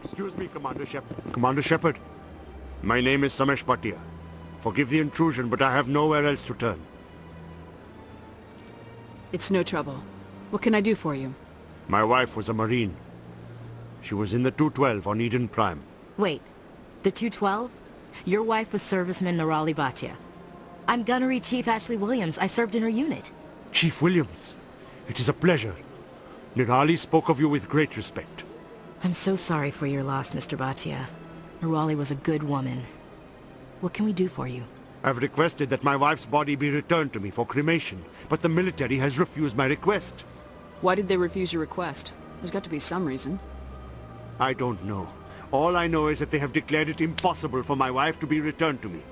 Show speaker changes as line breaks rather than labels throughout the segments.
Excuse me, Commander Shepard. My name is Samash. Forgive the intrusion, but I have nowhere else to turn.
It's no trouble. What can I do for you?
My wife was a Marine. She was in the 212 on Eden Prime.
Wait, the 212? Your wife was serviceman Nirali Bhatia. I'm Gunnery Chief Ashley Williams. I served in her unit.
Chief Williams, it is a pleasure. Nirali spoke of you with great respect.
I'm so sorry for your loss, Mr. Bhatia. Nirali was a good woman. What can we do for you?
I've requested that my wife's body be returned to me for cremation, but the military has refused my request.
Why did they refuse your request? There's got to be some reason.
I don't know. All I know is that they have declared it impossible for my wife to be returned to me.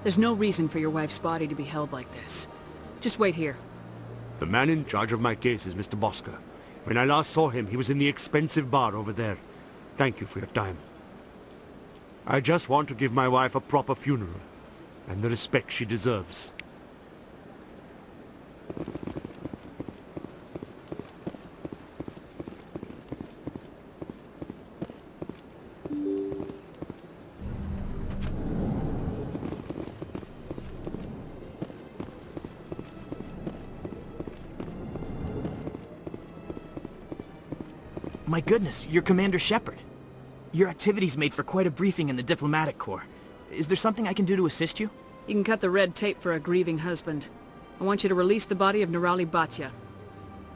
There's no reason for your wife's body to be held like this. Just wait here.
The man in charge of my case is Mr. Bosker. When I last saw him, he was in the expensive bar over there. Thank you for your time. I just want to give my wife a proper funeral, and the respect she deserves.
My goodness, you're Commander Shepard. Your activities made for quite a briefing in the Diplomatic Corps. Is there something I can do to assist you?
You can cut the red tape for a grieving husband. I want you to release the body of Nirali Bhatia.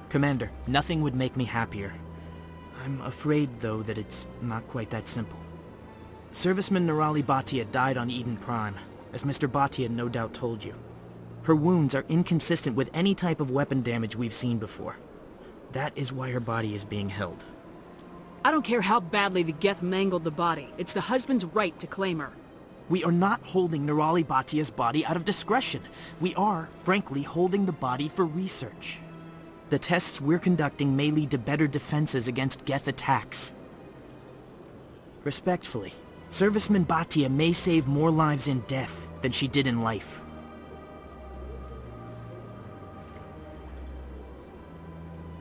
Commander, nothing would make me happier. I'm afraid, though, that it's not quite that simple. Serviceman Nirali Bhatia died on Eden Prime, as Mr. Bhatia no doubt told you. Her wounds are inconsistent with any type of weapon damage we've seen before. That is why her body is being held.
I don't care how badly the Geth mangled the body. It's the husband's right to claim her.
We are not holding Nirali Bhatia's body out of discretion. We are, frankly, holding the body for research. The tests we're conducting may lead to better defenses against Geth attacks. Respectfully, Serviceman Bhatia may save more lives in death than she did in life.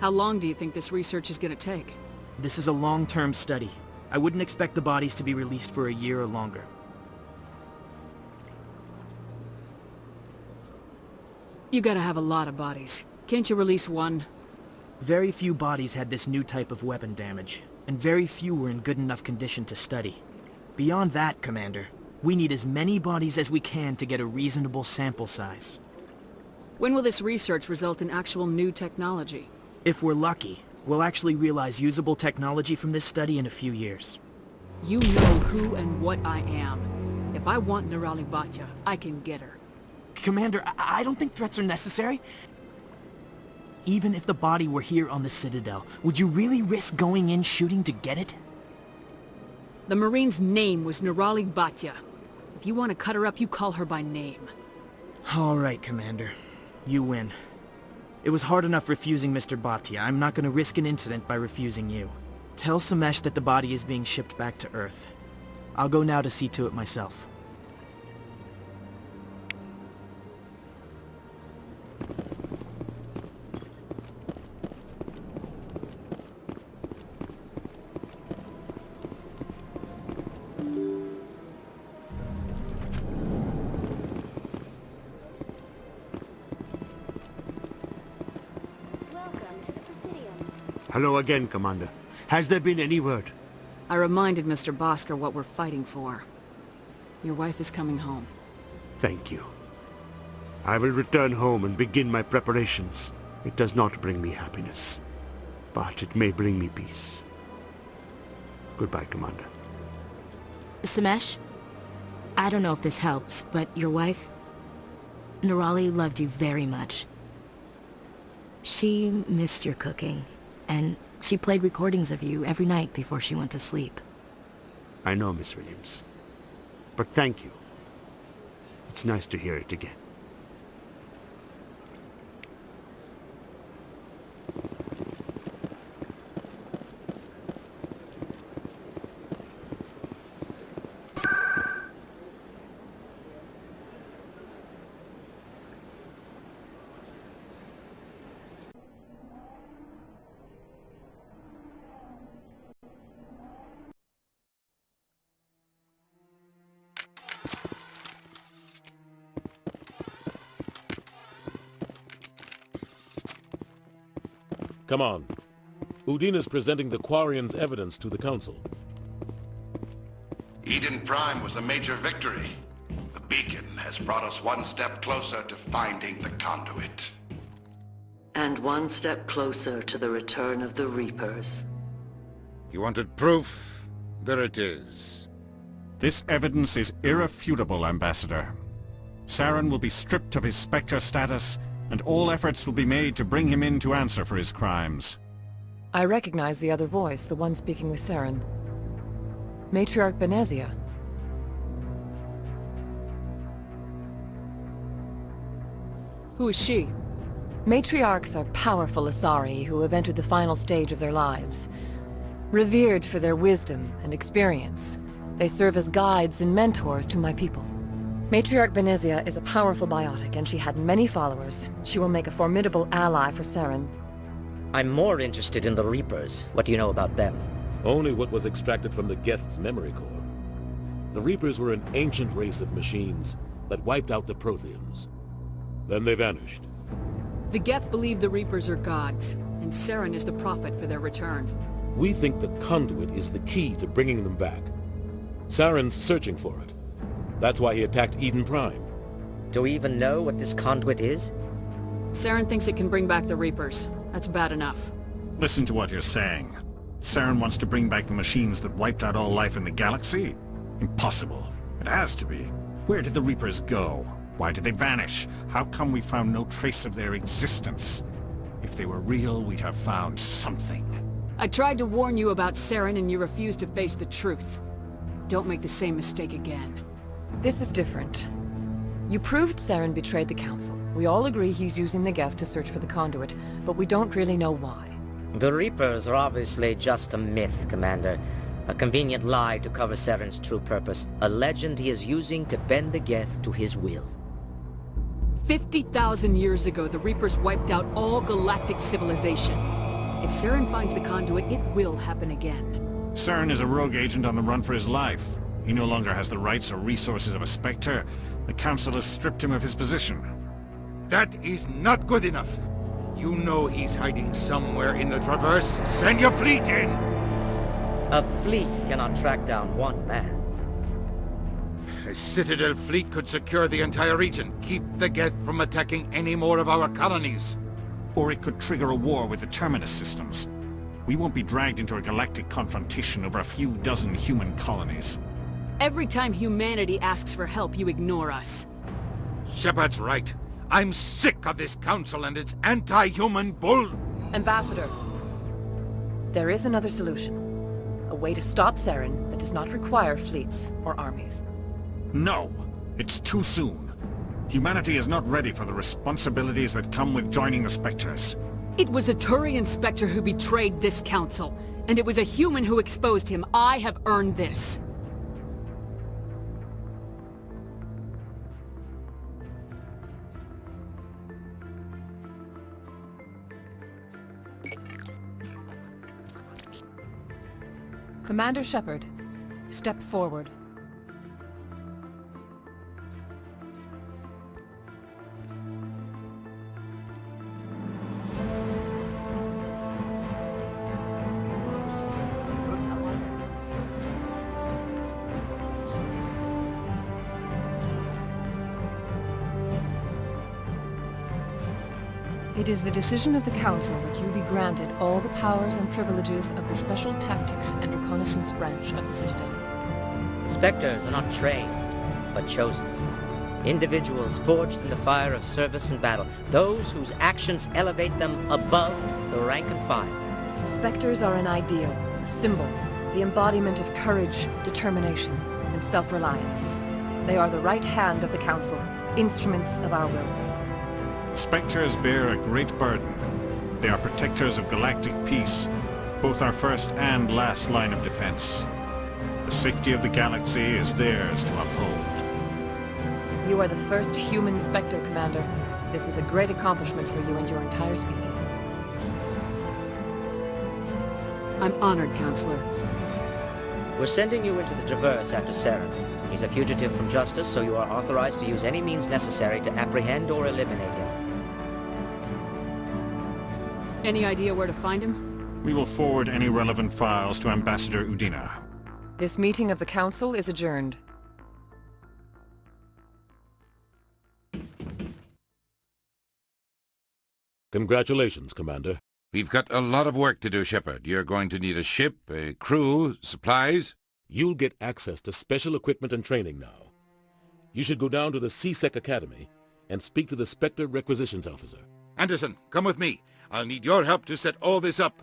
How long do you think this research is gonna take?
This is a long-term study. I wouldn't expect the bodies to be released for a year or longer.
You gotta have a lot of bodies. Can't you release one?
Very few bodies had this new type of weapon damage, and very few were in good enough condition to study. Beyond that, Commander, we need as many bodies as we can to get a reasonable sample size.
When will this research result in actual new technology?
If we're lucky, we'll actually realize usable technology from this study in a few years.
You know who and what I am. If I want Nirali Bhatia, I can get her.
Commander, I don't think threats are necessary. Even if the body were here on the Citadel, would you really risk going in shooting to get it?
The Marine's name was Nirali Bhatia. If you want to cut her up, you call her by name.
All right, Commander. You win. It was hard enough refusing Mr. Bhatia. I'm not going to risk an incident by refusing you. Tell Samash that the body is being shipped back to Earth. I'll go now to see to it myself.
Hello again, Commander. Has there been any word?
I reminded Mr. Bosker what we're fighting for. Your wife is coming home.
Thank you. I will return home and begin my preparations. It does not bring me happiness, but it may bring me peace. Goodbye, Commander.
Samash? I don't know if this helps, but your wife, Nirali, loved you very much. She missed your cooking, and she played recordings of you every night before she went to sleep.
I know, Miss Williams. But thank you. It's nice to hear it again.
Come on. Udina's presenting the Quarian's evidence to the Council.
Eden Prime was a major victory. The beacon has brought us one step closer to finding the conduit.
And one step closer to the return of the Reapers.
You wanted proof? There it is.
This evidence is irrefutable, Ambassador. Saren will be stripped of his Spectre status, and all efforts will be made to bring him in to answer for his crimes.
I recognize the other voice, the one speaking with Saren. Matriarch Benezia.
Who is she?
Matriarchs are powerful Asari who have entered the final stage of their lives. Revered for their wisdom and experience, they serve as guides and mentors to my people. Matriarch Benezia is a powerful biotic, and she had many followers. She will make a formidable ally for Saren.
I'm more interested in the Reapers. What do you know about them?
Only what was extracted from the Geth's memory core. The Reapers were an ancient race of machines that wiped out the Protheans. Then they vanished.
The Geth believe the Reapers are gods, and Saren is the prophet for their return.
We think the conduit is the key to bringing them back. Saren's searching for it. That's why he attacked Eden Prime.
Do we even know what this conduit is?
Saren thinks it can bring back the Reapers. That's bad enough.
Listen to what you're saying. Saren wants to bring back the machines that wiped out all life in the galaxy? Impossible. It has to be. Where did the Reapers go? Why did they vanish? How come we found no trace of their existence? If they were real, we'd have found something.
I tried to warn you about Saren and you refused to face the truth. Don't make the same mistake again.
This is different. You proved Saren betrayed the Council. We all agree he's using the Geth to search for the conduit, but we don't really know why.
The Reapers are obviously just a myth, Commander. A convenient lie to cover Saren's true purpose. A legend he is using to bend the Geth to his will.
50,000 years ago, the Reapers wiped out all galactic civilization. If Saren finds the conduit, it will happen again.
Saren is a rogue agent on the run for his life. He no longer has the rights or resources of a Spectre. The Council has stripped him of his position.
That is not good enough. You know he's hiding somewhere in the Traverse. Send your fleet in!
A fleet cannot track down one man.
A Citadel fleet could secure the entire region, keep the Geth from attacking any more of our colonies.
Or it could trigger a war with the Terminus systems. We won't be dragged into a galactic confrontation over a few dozen human colonies.
Every time humanity asks for help, you ignore us.
Shepard's right. I'm sick of this council and its anti-human bull...
Ambassador, there is another solution. A way to stop Saren that does not require fleets or armies.
No! It's too soon. Humanity is not ready for the responsibilities that come with joining the Spectres.
It was a Turian Spectre who betrayed this council, and it was a human who exposed him. I have earned this.
Commander Shepard, step forward. It is the decision of the Council that you be granted all the powers and privileges of the Special Tactics and Reconnaissance branch of the Citadel.
Spectres are not trained, but chosen. Individuals forged in the fire of service and battle. Those whose actions elevate them above the rank and file.
Spectres are an ideal, a symbol, the embodiment of courage, determination, and self-reliance. They are the right hand of the Council, instruments of our will.
Spectres bear a great burden. They are protectors of galactic peace, both our first and last line of defense. The safety of the galaxy is theirs to uphold.
You are the first human Spectre, Commander. This is a great accomplishment for you and your entire species.
I'm honored, Counselor.
We're sending you into the Traverse after Saren. He's a fugitive from justice, so you are authorized to use any means necessary to apprehend or eliminate him.
Any idea where to find him?
We will forward any relevant files to Ambassador Udina.
This meeting of the Council is adjourned.
Congratulations, Commander.
We've got a lot of work to do, Shepard. You're going to need a ship, a crew, supplies.
You'll get access to special equipment and training now. You should go down to the CSEC Academy and speak to the Spectre Requisitions Officer.
Anderson, come with me. I'll need your help to set all this up.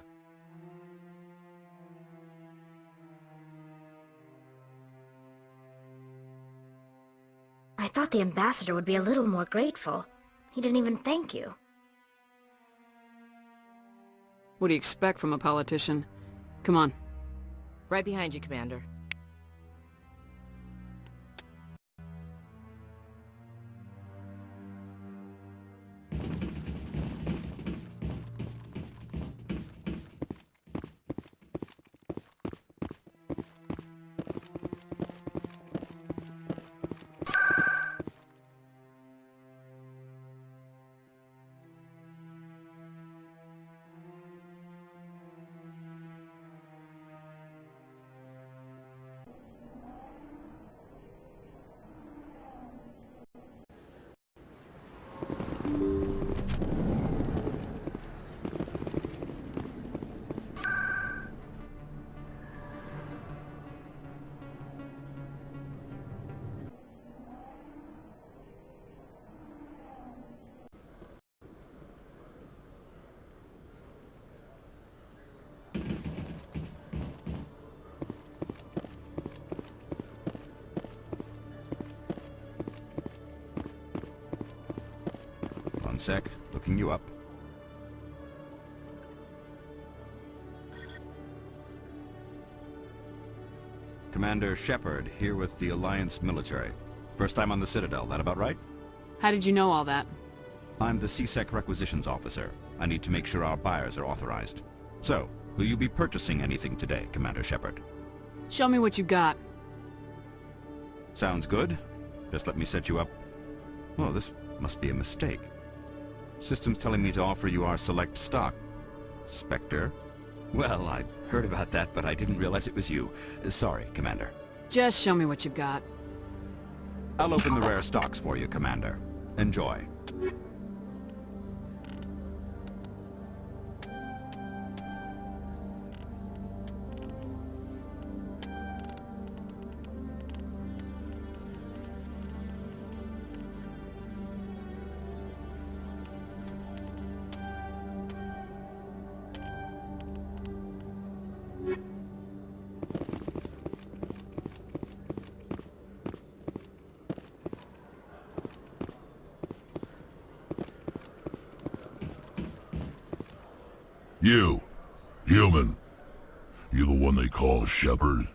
I thought the ambassador would be a little more grateful. He didn't even thank you.
What do you expect from a politician? Come on.
Right behind you, Commander.
One sec, looking you up. Commander Shepard, here with the Alliance military. First time on the Citadel, that about right?
How did you know all that?
I'm the CSEC Requisitions Officer. I need to make sure our buyers are authorized. So, will you be purchasing anything today, Commander Shepard?
Show me what you got.
Sounds good. Just let me set you up. Oh, this must be a mistake. System's telling me to offer you our select stock. Spectre? Well, I heard about that, but I didn't realize it was you. Sorry, Commander.
Just show me what you've got.
I'll open the rare stocks for you, Commander. Enjoy.
You, human. You the one they call Shepard?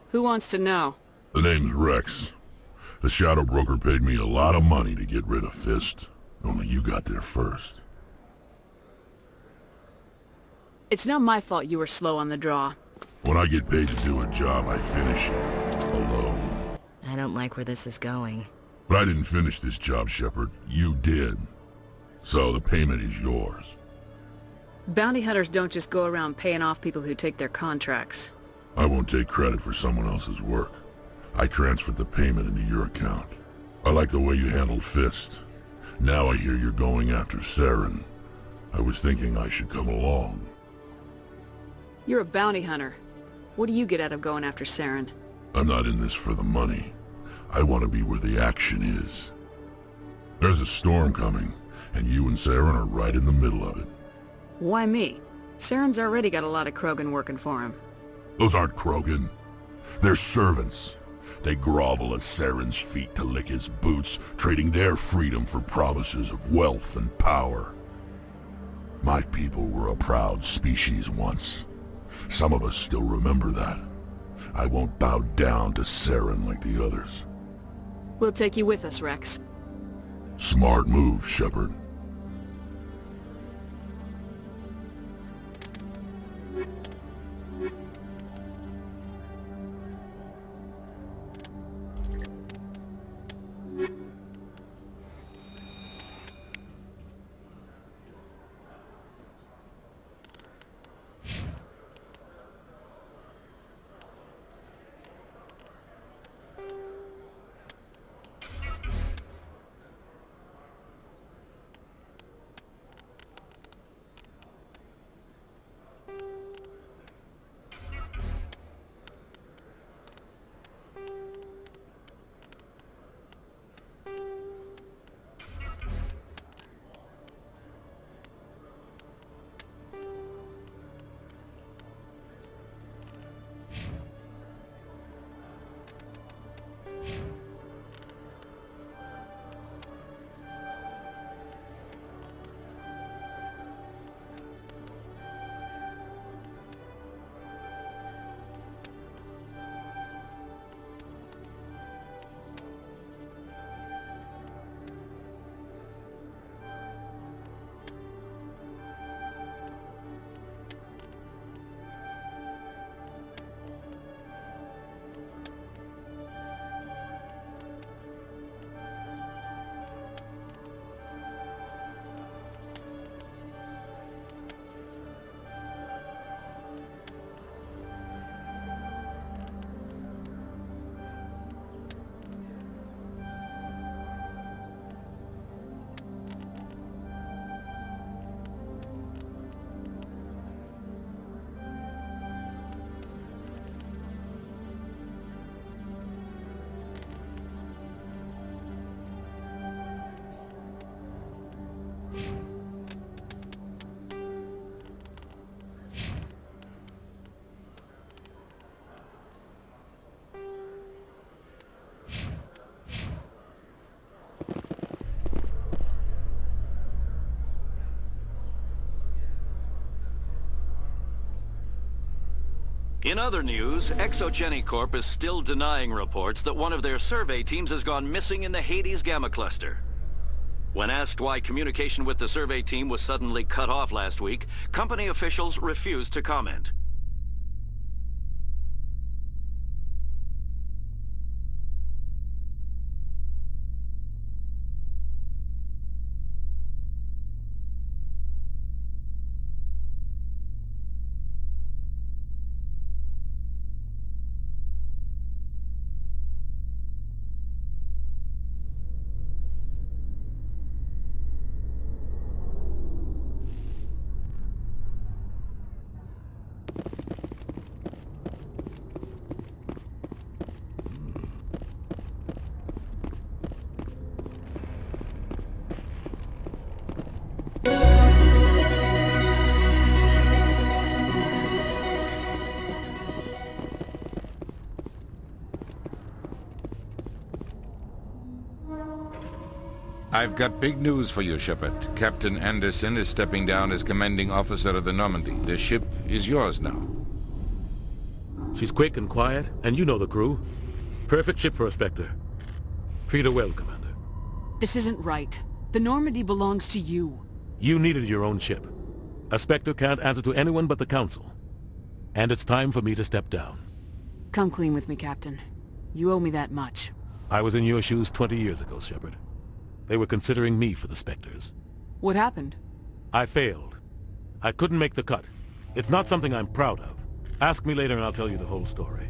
Who wants to know?
The name's Wrex. The Shadow Broker paid me a lot of money to get rid of Fist. Only you got there first.
It's not my fault you were slow on the draw.
When I get paid to do a job, I finish it. Alone.
I don't like where this is going.
But I didn't finish this job, Shepard. You did. So the payment is yours.
Bounty hunters don't just go around paying off people who take their contracts.
I won't take credit for someone else's work. I transferred the payment into your account. I like the way you handled Fist. Now I hear you're going after Saren. I was thinking I should come along.
You're a bounty hunter. What do you get out of going after Saren?
I'm not in this for the money. I want to be where the action is. There's a storm coming, and you and Saren are right in the middle of it.
Why me? Saren's already got a lot of Krogan working for him.
Those aren't Krogan. They're servants. They grovel at Saren's feet to lick his boots, trading their freedom for promises of wealth and power. My people were a proud species once. Some of us still remember that. I won't bow down to Saren like the others.
We'll take you with us, Wrex.
Smart move, Shepard.
In other news, Exogeny Corp is still denying reports that one of their survey teams has gone missing in the Hades Gamma Cluster. When asked why communication with the survey team was suddenly cut off last week, company officials refused to comment.
I've got big news for you, Shepard. Captain Anderson is stepping down as commanding officer of the Normandy. The ship is yours now.
She's quick and quiet, and you know the crew. Perfect ship for a Spectre. Treat her well, Commander.
This isn't right. The Normandy belongs to you.
You needed your own ship. A Spectre can't answer to anyone but the Council. And it's time for me to step down.
Come clean with me, Captain. You owe me that much.
I was in your shoes 20 years ago, Shepard. They were considering me for the Spectres.
What happened?
I failed. I couldn't make the cut. It's not something I'm proud of. Ask me later and I'll tell you the whole story.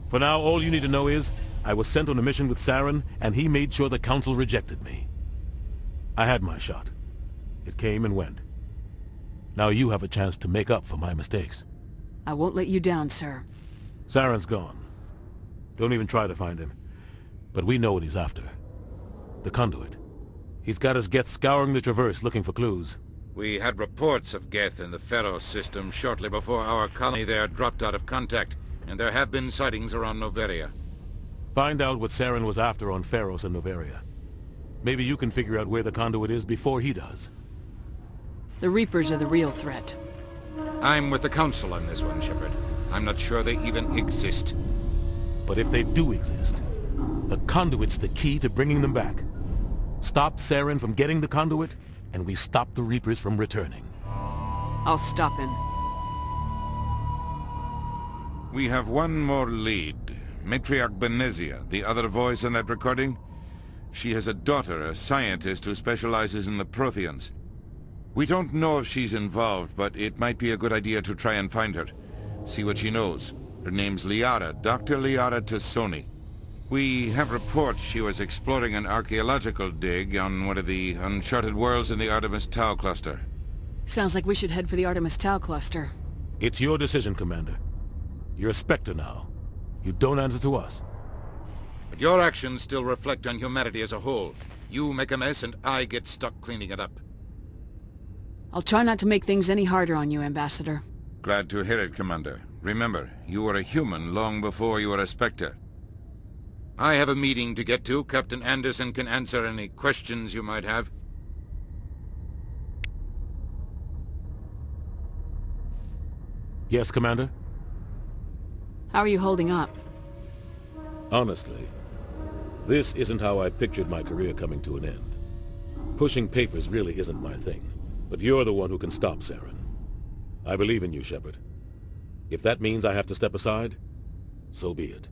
For now, all you need to know is, I was sent on a mission with Saren, and he made sure the Council rejected me. I had my shot. It came and went. Now you have a chance to make up for my mistakes.
I won't let you down, sir.
Saren's gone. Don't even try to find him. But we know what he's after. The conduit. He's got his Geth scouring the Traverse looking for clues.
We had reports of Geth in the Pharos system shortly before our colony there dropped out of contact, and there have been sightings around Noveria.
Find out what Saren was after on Pharos and Noveria. Maybe you can figure out where the conduit is before he does.
The Reapers are the real threat.
I'm with the Council on this one, Shepard. I'm not sure they even exist.
But if they do exist, the conduit's the key to bringing them back. Stop Saren from getting the conduit, and we stop the Reapers from returning.
I'll stop him.
We have one more lead. Matriarch Benezia, the other voice in that recording. She has a daughter, a scientist who specializes in the Protheans. We don't know if she's involved, but it might be a good idea to try and find her. See what she knows. Her name's Liara, Dr. Liara Tassoni. We have reports she was exploring an archaeological dig on one of the uncharted worlds in the Artemis Tau cluster.
Sounds like we should head for the Artemis Tau cluster.
It's your decision, Commander. You're a Spectre now. You don't answer to us.
But your actions still reflect on humanity as a whole. You make a mess and I get stuck cleaning it up.
I'll try not to make things any harder on you, Ambassador.
Glad to hear it, Commander. Remember, you were a human long before you were a Spectre. I have a meeting to get to. Captain Anderson can answer any questions you might have.
Yes, Commander?
How are you holding up?
Honestly, this isn't how I pictured my career coming to an end. Pushing papers really isn't my thing, but you're the one who can stop Saren. I believe in you, Shepard. If that means I have to step aside, so be it.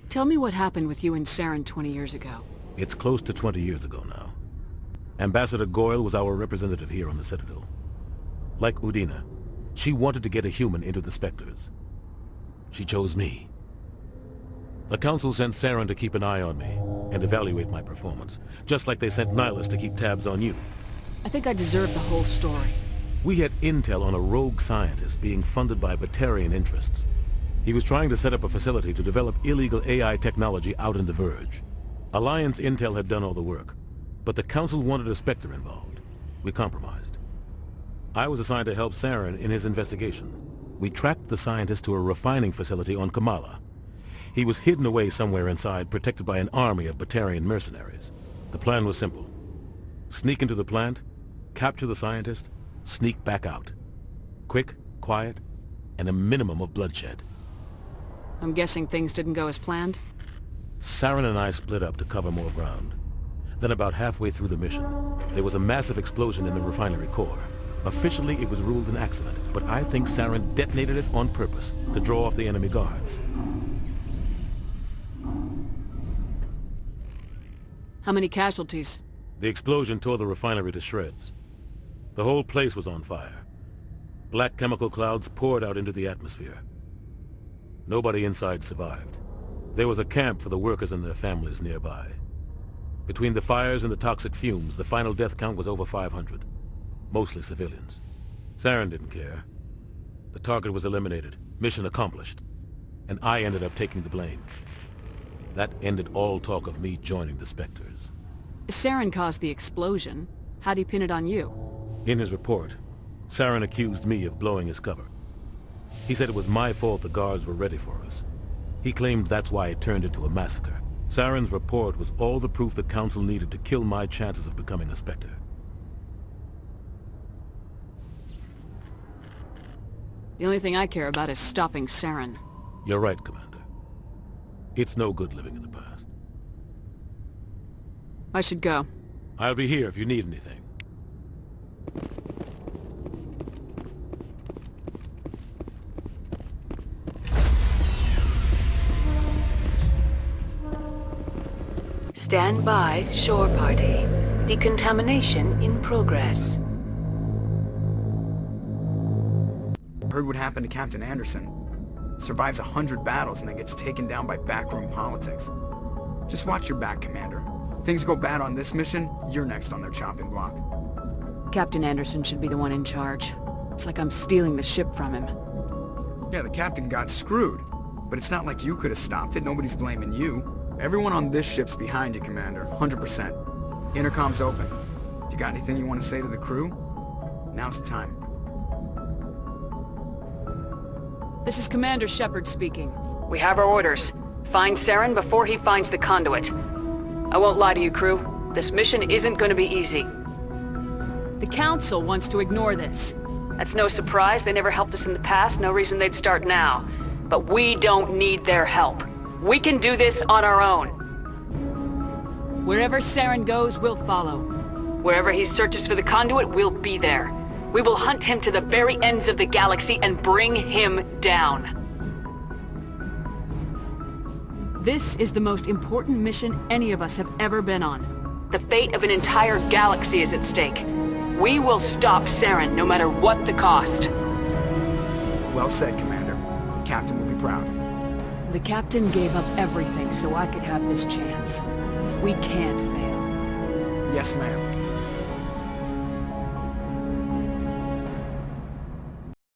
Tell me what happened with you and Saren 20 years ago.
It's close to 20 years ago now. Ambassador Goyle was our representative here on the Citadel. Like Udina, she wanted to get a human into the Spectres. She chose me. The Council sent Saren to keep an eye on me and evaluate my performance, just like they sent Nihilus to keep tabs on you.
I think I deserve the whole story.
We had intel on a rogue scientist being funded by Batarian interests. He was trying to set up a facility to develop illegal AI technology out in the Verge. Alliance intel had done all the work, but the Council wanted a Spectre involved. We compromised. I was assigned to help Saren in his investigation. We tracked the scientist to a refining facility on Kamala. He was hidden away somewhere inside, protected by an army of Batarian mercenaries. The plan was simple. Sneak into the plant, capture the scientist, sneak back out. Quick, quiet, and a minimum of bloodshed.
I'm guessing things didn't go as planned?
Saren and I split up to cover more ground. Then about halfway through the mission, there was a massive explosion in the refinery core. Officially, it was ruled an accident, but I think Saren detonated it on purpose to draw off the enemy guards.
How many casualties?
The explosion tore the refinery to shreds. The whole place was on fire. Black chemical clouds poured out into the atmosphere. Nobody inside survived. There was a camp for the workers and their families nearby. Between the fires and the toxic fumes, the final death count was over 500. Mostly civilians. Saren didn't care. The target was eliminated, mission accomplished, and I ended up taking the blame. That ended all talk of me joining the Spectres.
Saren caused the explosion. How'd he pin it on you?
In his report, Saren accused me of blowing his cover. He said it was my fault the guards were ready for us. He claimed that's why it turned into a massacre. Saren's report was all the proof the Council needed to kill my chances of becoming a Spectre.
The only thing I care about is stopping Saren.
You're right, Commander. It's no good living in the past.
I should go.
I'll be here if you need anything.
Stand by, shore party. Decontamination in progress.
Heard what happened to Captain Anderson. Survives 100 battles and then gets taken down by backroom politics. Just watch your back, Commander. Things go bad on this mission, you're next on their chopping block.
Captain Anderson should be the one in charge. It's like I'm stealing the ship from him.
Yeah, the captain got screwed. But it's not like you could have stopped it. Nobody's blaming you. Everyone on this ship's behind you, Commander. 100%. Intercom's open. If you got anything you want to say to the crew, now's the time.
This is Commander Shepard speaking.
We have our orders. Find Saren before he finds the conduit. I won't lie to you, crew. This mission isn't going to be easy.
The Council wants to ignore this.
That's no surprise. They never helped us in the past. No reason they'd start now. But we don't need their help. We can do this on our own.
Wherever Saren goes, we'll follow.
Wherever he searches for the conduit, we'll be there. We will hunt him to the very ends of the galaxy and bring him down.
This is the most important mission any of us have ever been on.
The fate of an entire galaxy is at stake. We will stop Saren, no matter what the cost.
Well said, Commander. The Captain will be proud.
The Captain gave up everything so I could have this chance. We can't fail.
Yes, ma'am.